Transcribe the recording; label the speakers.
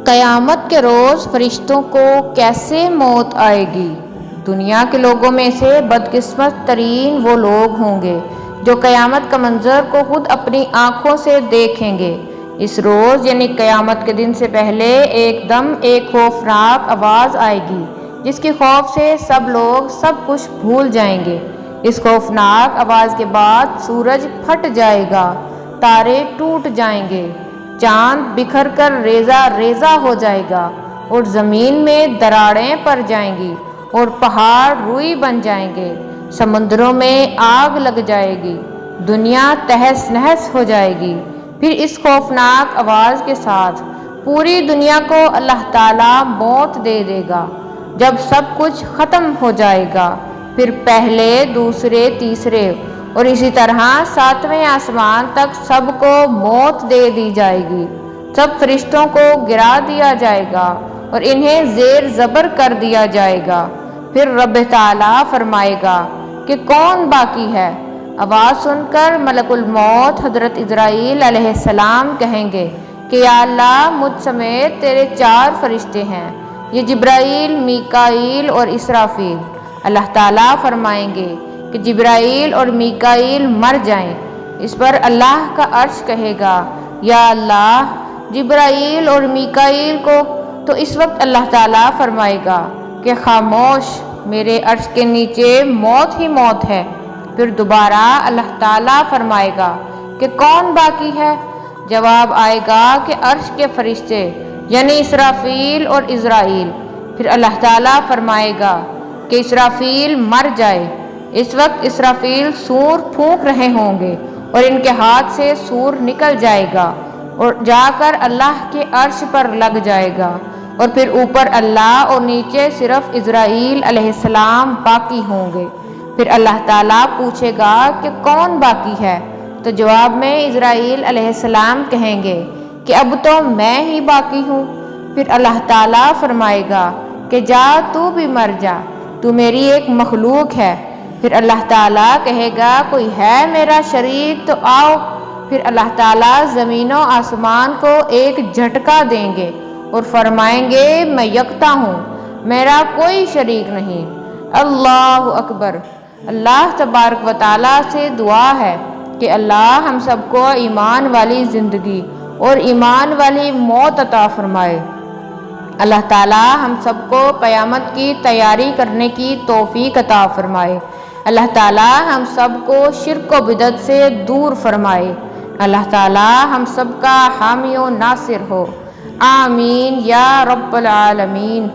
Speaker 1: قیامت کے روز فرشتوں کو کیسے موت آئے گی؟ دنیا کے لوگوں میں سے بدقسمت ترین وہ لوگ ہوں گے جو قیامت کا منظر کو خود اپنی آنکھوں سے دیکھیں گے۔ اس روز یعنی قیامت کے دن سے پہلے ایک دم ایک خوفناک آواز آئے گی جس کے خوف سے سب لوگ سب کچھ بھول جائیں گے۔ اس خوفناک آواز کے بعد سورج پھٹ جائے گا، تارے ٹوٹ جائیں گے، چاند بکھر کر ریزہ ریزہ ہو جائے گا اور زمین میں دراڑیں پڑ جائیں گی اور پہاڑ روئی بن جائیں گے، سمندروں میں آگ لگ جائے گی، دنیا تہس نہس ہو جائے گی۔ پھر اس خوفناک آواز کے ساتھ پوری دنیا کو اللہ تعالیٰ موت دے دے گا۔ جب سب کچھ ختم ہو جائے گا پھر پہلے، دوسرے، تیسرے اور اسی طرح ساتویں آسمان تک سب کو موت دے دی جائے گی۔ سب فرشتوں کو گرا دیا جائے گا اور انہیں زیر زبر کر دیا جائے گا۔ پھر رب تعالیٰ فرمائے گا کہ کون باقی ہے؟ آواز سن کر ملک الموت حضرت عزرائیل علیہ السلام کہیں گے کہ یا اللہ، مجھ سمیت تیرے 4 فرشتے ہیں، یہ جبرائیل، میکائیل اور اسرافیل۔ اللہ تعالیٰ فرمائیں گے کہ جبرائیل اور میکائیل مر جائیں۔ اس پر اللہ کا عرش کہے گا یا اللہ، جبرائیل اور میکائیل کو۔ تو اس وقت اللہ تعالیٰ فرمائے گا کہ خاموش، میرے عرش کے نیچے موت ہی موت ہے۔ پھر دوبارہ اللہ تعالیٰ فرمائے گا کہ کون باقی ہے؟ جواب آئے گا کہ عرش کے فرشتے یعنی اسرافیل اور عزرائیل۔ پھر اللہ تعالیٰ فرمائے گا کہ اسرافیل مر جائے۔ اس وقت اسرافیل سور پھونک رہے ہوں گے اور ان کے ہاتھ سے سور نکل جائے گا اور جا کر اللہ کے عرش پر لگ جائے گا، اور پھر اوپر اللہ اور نیچے صرف عزرائیل علیہ السلام باقی ہوں گے۔ پھر اللہ تعالیٰ پوچھے گا کہ کون باقی ہے؟ تو جواب میں عزرائیل علیہ السلام کہیں گے کہ اب تو میں ہی باقی ہوں۔ پھر اللہ تعالیٰ فرمائے گا کہ جا، تو بھی مر جا، تو میری ایک مخلوق ہے۔ پھر اللہ تعالیٰ کہے گا کوئی ہے میرا شریک تو آؤ۔ پھر اللہ تعالیٰ زمین و آسمان کو ایک جھٹکا دیں گے اور فرمائیں گے میں یکتا ہوں، میرا کوئی شریک نہیں۔ اللہ اکبر۔ اللہ تبارک و تعالیٰ سے دعا ہے کہ اللہ ہم سب کو ایمان والی زندگی اور ایمان والی موت عطا فرمائے۔ اللہ تعالیٰ ہم سب کو قیامت کی تیاری کرنے کی توفیق عطا فرمائے۔ اللہ تعالیٰ ہم سب کو شرک و بدعت سے دور فرمائے۔ اللہ تعالیٰ ہم سب کا حامی و ناصر ہو۔ آمین یا رب العالمین۔